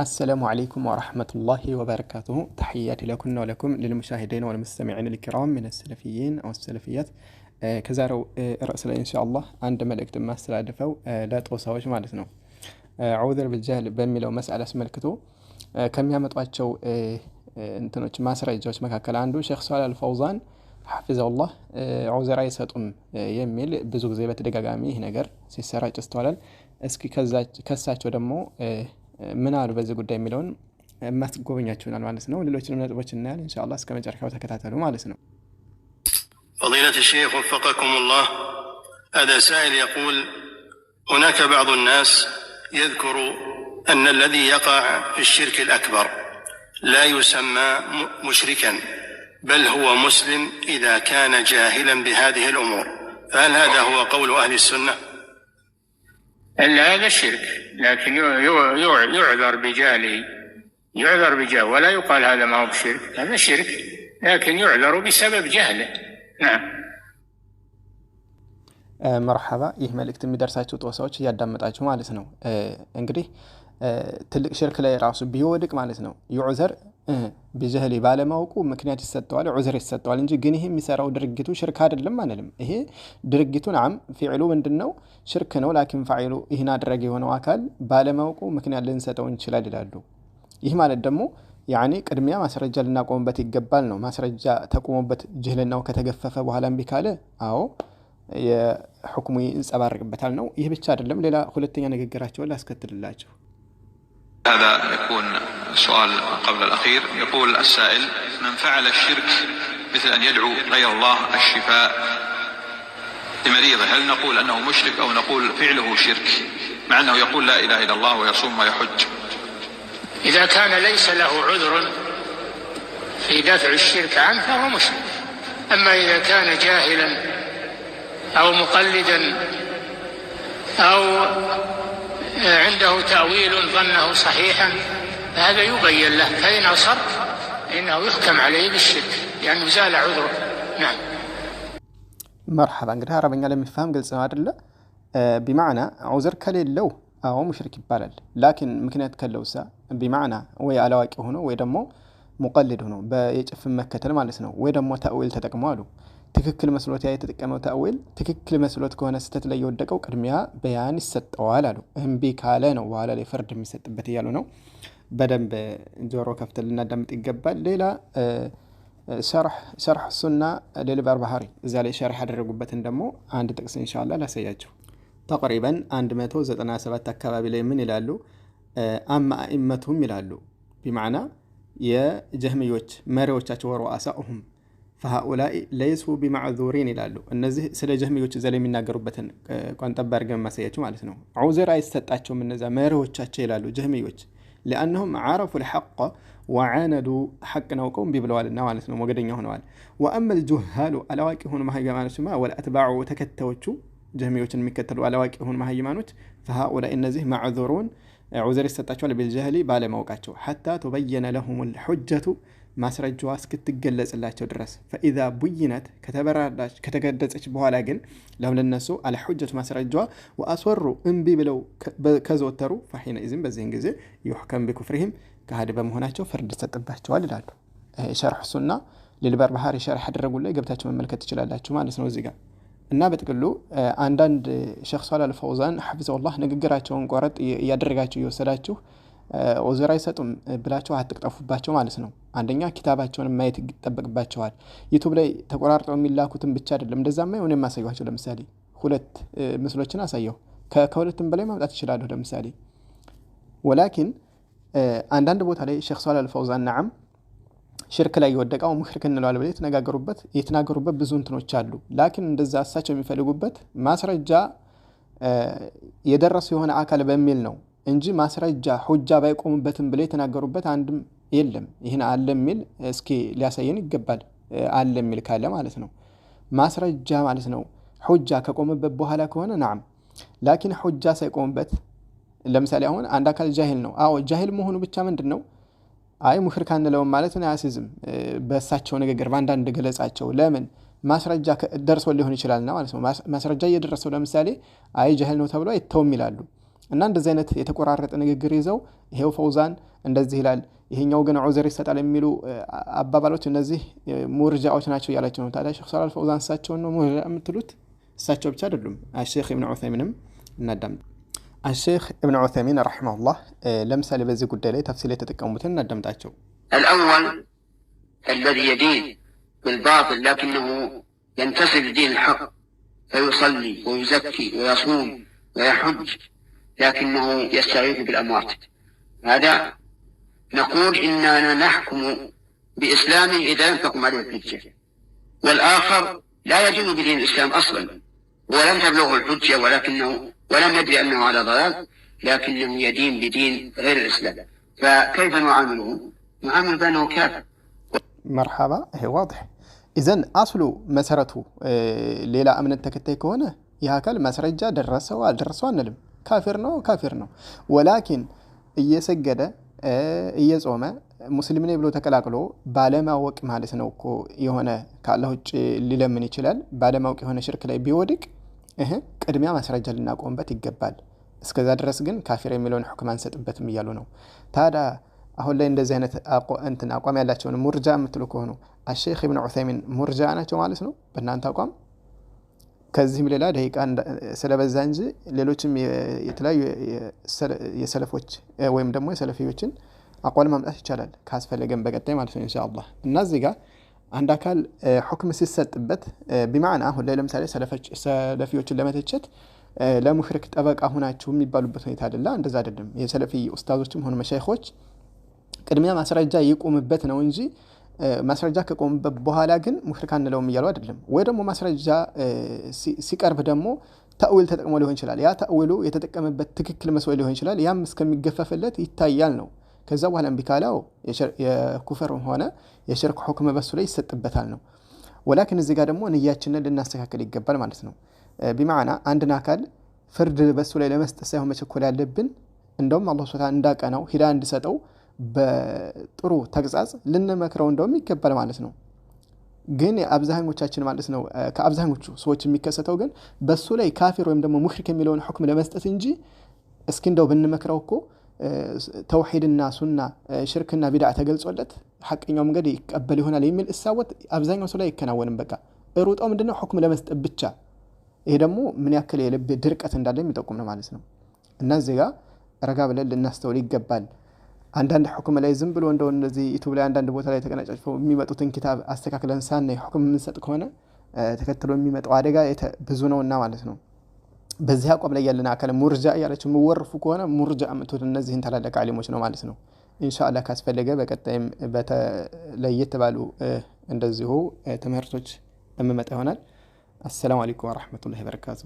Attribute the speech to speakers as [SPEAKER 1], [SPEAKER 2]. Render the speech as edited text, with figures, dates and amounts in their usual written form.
[SPEAKER 1] السلام عليكم ورحمة الله وبركاته. تحياتي لكم ولكم للمشاهدين والمستمعين الكرام من السلفيين أو السلفيات. كزارو رأس إن شاء الله عند ملك ما استلادفوا لا توصوش مالتنا عوذر بالجهل بميلو مسألة اسملكتو كم يامطواچو እንትኖች ማስረጃዎች መካከል አንዱ ሼክ ሷል አልፈውዛን حفظه الله عذر አይሰጡም የሚል ብዙ ጊዜ በተደጋጋሚ ይሄ ነገር ሲሰራጭ ይስተዋላል። እስኪ ከሳቸው ደግሞ ምን አሉ በዚህ ጉዳይ የሚለውን ማስጎበኛችሁናል ማለት ነው። ሌሎችንም ነጥቦች እናያለን ኢንሻአላህ። እስከ መጨረሻው ተከታተሉ ማለት ነው።
[SPEAKER 2] فضيلة الشيخ وفقكم الله، هذا سائل يقول: هناك بعض الناس يذكر أن الذي يقع في الشرك الأكبر لا يسمى مشركا بل هو مسلم إذا كان جاهلا بهذه الأمور، فهل هذا هو قول أهل السنة؟
[SPEAKER 3] إلا هذا الشرك، لكن يعذر بجهله، يعذر بجهله ولا يقال هذا ما هو بشرك، هذا شرك لكن يعذر بسبب جهله. نعم.
[SPEAKER 1] مرحبا ይህ መልእክት የሚደርሳችሁ ተወሳዎች እያዳመጣችሁ ማለት ነው። እንግዲህ ትልቅ ሽርክ ላይ ራሱ ቢወድቅ ማለት ነው ይዑዘር بجهل ባለማወቁ ምክንያት ይሰጠዋል፣ ዑዝር ይሰጠዋል እንጂ ግን ይሄ የሚሰራው ድርጊቱ ሽርክ አይደለም አንልም። ይሄ ድርጊቱ نعم فعሉ ምንድነው ሽርክ ነው፣ لكن فاعሉ ይሄን አድርገ የሆነው አካል ባለማወቁ ምክንያት ልንሰጠው እንችላለን ይላሉ። ይህ ማለት ደግሞ يعني ቅድሚያ ማስረጃ ልናቆምበት ይገባል ነው። ማስረጃ ተቆሞበት ጅህልናው ከተገፈፈ በኋላ እምቢ ካለ አዎ የሁክሙ ይንጸባረቅበታል ነው። ይህ ብቻ አይደለም፣ ሌላ ሁለተኛ ንግግራቸው ላስከትልላችሁ።
[SPEAKER 4] هذا يكون سؤال قبل الأخير. يقول السائل: من فعل الشرك مثل أن يدعو غير الله الشفاء لمريضه، هل نقول أنه مشرك أو نقول فعله شرك مع أنه يقول لا إله إلا الله ويصوم ويحج؟
[SPEAKER 3] إذا كان ليس له عذر في دفع الشرك عنه فهو مشرك. أما إذا كان جاهلا أو مقلدا أو عنده تأويل ظنه صحيحا فهذا يبين له، فإن أصر فإنه يحكم عليه بالشرك لأنه زال عذره. نعم.
[SPEAKER 1] مرحبا. እንግዲህ አረበኛ ለሚፋም ግልጽ ነው አይደለ? بمعنى عذر ከሌለው አዎ ሙሽሪክ ይባላል። لكن ምክንያት ከለውሳ بمعنى ወይ አላዋቂ ሆኖ ወይ ደግሞ ሙቀልድ ሆኖ በየጭፍን መከተል ማለት ነው፣ ወይ ደግሞ ተአዊል ተጠቅሞ አሉ። ትክክል መስሎት የተጠቀመው ተአዊል ትክክል መስሎት ከሆነ ስተት ላይ የወደቀው ቅድሚያ በያን ይሰጠዋል አሉ። እምቢ ካለ ነው በኋላ ላይ ፍርድ የሚሰጥበት ይያሉ ነው። በደንብ ጆሮ ከፍተን ልናዳምጥ ይገባል። ሌላ ሸርህ ሱና ለልበርባህሪ እዛ ላይ ሸርህ ያደረጉበትን ደግሞ አንድ ጥቅስ ኢንሻአላህ ላሳያችሁ። ተقريبا 197 አካባቢ ላይ ምን ይላሉ? አማ አኢመቱም ይላሉ بمعنى የጀህሚዮች መሪዎቻቸው ወሩአሳኡም فهؤلاء ليسوا بمعذورين ይላሉ። እነዚህ ስለ ጀህሚዮች ዘለ የሚናገሩበትን ቋንጣ አድርገን ማሳያችሁ ማለት ነው። ዑዝር አይሰጣቸውም እነዛ መሪዎቻቸው ይላሉ ጀህሚዮች لانهم عرفوا الحق وعاندوا حق نوقهم بيبلوالنا ማለት ነው፣ ሞገደኛ ሆነዋል። واما الجهال አላዋቂ ሆኑ ማህይማኖችማ والاتباع ተከታዮቹ ጀህሚዮችን የሚከተሉ አላዋቂ ሆኑ ማህይማኖች فهؤلاء እነዚህ معذورون ዑዝር ይሰጣቸዋል بالجهل ባለማወቃቸው حتى تبين لهم الحجة ማስረጃዋ እስክትገለጽላቸው ድረስ فاذا بينت ከተበራዳች ከተገለጸች በኋላ ግን ለነሱ الحجة ማስረጃዋ واصروا እንቢ ብለው ከዘወተሩ فحينئذ በዚህን ጊዜ يحكم بكفرهم ከሃዲ በመሆናቸው ፍርድ ይሰጥባቸዋል ይላሉ። ሸርህ ሱና ለልበርባህሪ ሸርህ አደረጉልኝ ገብታችሁ መመልከት ትችላላችሁ ማለት ነው እዚህ ጋር። እና በጥቅሉ አንዳንድ ሼክ ሷል አልፈውዛን حفظه الله ንግግራቸውን ቆረጥ ያደረጋችሁ ይወሰዳችሁ ዑዝር አይሰጡም ብላችሁ አትቅጠፉባቸው ማለት ነው። አንደኛ ኪታባቸውን ማየት ይጠበቅባቸዋል። ዩቲዩብ ላይ ተቆራርጠው የሚላኩትን ብቻ አይደለም እንደዛማ የሆነ ማሳያችሁ። ለምሳሌ ሁለት ምስሎችን አሳየው፣ ከሁለቱም በላይ ማምጣት ይችላል ለምሳሌ። ولكن አንዳንድ ቦታ ላይ ሼክ ሷል አልፈውዛን نعم ሽርክ ላይ ይወደቃው ሙሽሪክ እንለዋል ብለው የተናገሩበት ብዙ እንትኖች አሉ። لكن እንደዛ አሳቸው የሚፈልጉበት ማስረጃ የደረሰ የሆነ አካል በሚል ነው እንጂ ማስረጃ ሁጃ ባይቆምበትም ብለው የተናገሩበት አንድም የለም። ይሄን አለ የሚል እስኪ ሊያሳየን ይገባል። አለ የሚል ካለ ማለት ነው ማስረጃ ማለት ነው። ሁጃ ከቆመበት በኋላ ከሆነ نعم لكن ሁጃ ሳይቆምበት ለምሳሌ አሁን አንድ አካል ጃሂል ነው። አዎ ጃሂል መሆኑ ብቻ ምንድነው አይ ሙሽሪክ አንለው ማለት ነው ያስይዝም በእሳቸው ንግግር ባንዳንድ ገለጻቸው። ለምን ማስረጃ ደርሶ ሊሆን ይችላልና ማለት ነው። ማስረጃ እየደረሰው ለምሳሌ አይ ጃሂል ነው ተብሎ አይተውም ይላሉ። እና እንደዚህ አይነት የተቆራረጠ ንግግር ይዘው ይሄው ፈውዛን እንደዚህ ይላል ይሄኛው ግን ዑዝር ይሰጣል የሚሉ አባባሎች እነዚህ ሙርጃዎች ናቸው ያላቸው ነው። ታዲያ ሼክ ሰላህ አልፈውዛን እሳቸው ነው ሙርጃ የምትሉት? እሳቸው ብቻ አይደሉም። ሼክ ኢብኑ ዑሰይሚንም እናዳምጥ። ሼክ ኢብኑ ዑሰይሚን ረሂመሁላህ ለምሳሌ በዚህ ጉዳይ ላይ ተፍሲል የተጠቀሙትን እናዳምጣቸው።
[SPEAKER 5] الأول الذي يدين بالباطل لكنه ينتسب لدين الحق فيصلي ويزكي ويصوم ويحج لكنه يستغيث بالأموات، هذا نقول إننا نحكم بإسلامه إذا لم تقم عليه الحجة. والآخر لا يدين بدين الإسلام أصلا ولم تبلغه الحجة ولم يدري أنه على ضلال لكنه يدين بدين غير الإسلام، فكيف نعامله؟ نعامل بأنه كافر.
[SPEAKER 1] مرحبا، هي واضح. إذن أصل مسرته ليلة أمن التكتي كونه يهاكل مسرجة درسوا أنلم كافر نو ولكن እየሰገደ እየጾመ ሙስሊም ነኝ ብሎ ተቀላቅሎ ባለማወቅ ማለት ነው እኮ የሆነ ካላህ ውጭ ሊለምን ይችላል። ባለማወቅ የሆነ ሽርክ ላይ ቢወድቅ ቅድሚያ ማስረጃ ልናቆምበት ይገባል። እስከዛ ድረስ ግን ካፊር የሚለውን ሁክም አንሰጥበትም እያሉ ነው። ታዲያ አሁን ላይ እንደዚህ አይነት አቋም ያላቸውን ሙርጃ የምትሉ ከሆኑ ሼክ ኢብኑ ዑሰይሚን ሙርጃ ናቸው ማለት ነው በእናንተ አቋም? ከዚህም ሌላ ደቂቃ ስለበዛ እንጂ ሌሎችም የተለያዩ የሰለፎች ወይም ደግሞ የሰለፊዮችን አቋም ማምጣት ይቻላል ካስፈለገን በቀጣይ ማለት ነው ኢንሻአላህ። እና እዚህ ጋር አንድ አካል ሁክም ሲሰጥበት በማዕና አሁን ላይ ለምሳሌ ሰለፊዮችን ለመተቸት ለሙሽሪክ ጠበቃ ሆናችሁ የሚባሉበት ሁኔታ አይደለ። እንደዛ አይደለም። የሰለፊ ኡስታዞችም ሆነ መሻይኾች ቅድሚያ ማስረጃ ይቆምበት ነው እንጂ ማስረጃ ከቆምበት በኋላ ግን ሙሽሪክ አንለውም እያሉ አይደለም። ወይ ደግሞ ማስረጃ ሲቀርብ ደግሞ ተእዊል ተጠቅሞ ሊሆን ይችላል። ያ ተእዊሉ የተጠቀመበት ትክክል መስሎ ሊሆን ይችላል። ያም እስከሚገፈፍለት ይታያል ነው። ከዛ በኋላ ቢካላው የኩፍር ሆነ የሽርክ ሁክም በሱ ላይ ይሰጥበታል ነው። ወላኪን እዚህ ጋር ደግሞ ንያችንን ልናስተካክል ይገባል ማለት ነው። በማዕና አንድን አካል ፍርድ በሱ ላይ ለመስጠት ሳይሆን መቸኮል ያለብን እንደውም አላህ ሱብሓነሁ እንዳቀናው ሂዳ እንዲሰጠው በጥሩ ተግዛዝ ልንመክረው እንደውም ይገባል ማለት ነው። ግን አብዛኞቻችን ማለት ነው ከአብዛኞቹ ሰዎች የሚከሰተው ግን በሱ ላይ ካፊር ወይም ደግሞ ሙሽሪክ የሚለውን ሁክም ለመስጠት እንጂ እስኪ እንደው ብንመክረው እኮ ተውሂድና ሱና ሽርክና ቢድዓ ተገልጾለት ሐቀኛው መንገድ ይቀበል ይሆናል የሚል እሳወት አብዛኛው ሰው ላይ ይከናወንም። በቃ ሩጣው ምንድነው ሁክም ለመስጠት ብቻ። ይሄ ደግሞ ምን ያክል የልብ ድርቀት እንዳለ የሚጠቁም ነው ማለት ነው። እና እዚህ ጋር ረጋ ብለን ልናስተውል ይገባል። አንዳንድ ሁክም ላይ ዝም ብሎ እንደው እንደዚህ ዩቲዩብ ላይ አንዳንድ ቦታ ላይ ተቀናጫጭፈው የሚመጡትን ኪታብ አስተካክለን ሳናይ ሁክም የምንሰጥ ከሆነ ተከትሎ የሚመጣው አደጋ ብዙ ነውና ማለት ነው። በዚህ አቋም ላይ ያለና አካል ሙርጃ ያላችሁ ምወርፉ ከሆነ ሙርጃ አምጥቶት እነዚህን ታላላቅ ዓሊሞች ነው ማለት ነው። ኢንሻአላህ ካስፈለገ በቀጣይም በተለየት ባሉ እንደዚሁ ትምህርቶች እመመጣ ይሆናል። አሰላሙ አለይኩም ወራህመቱላሂ ወበረካቱ።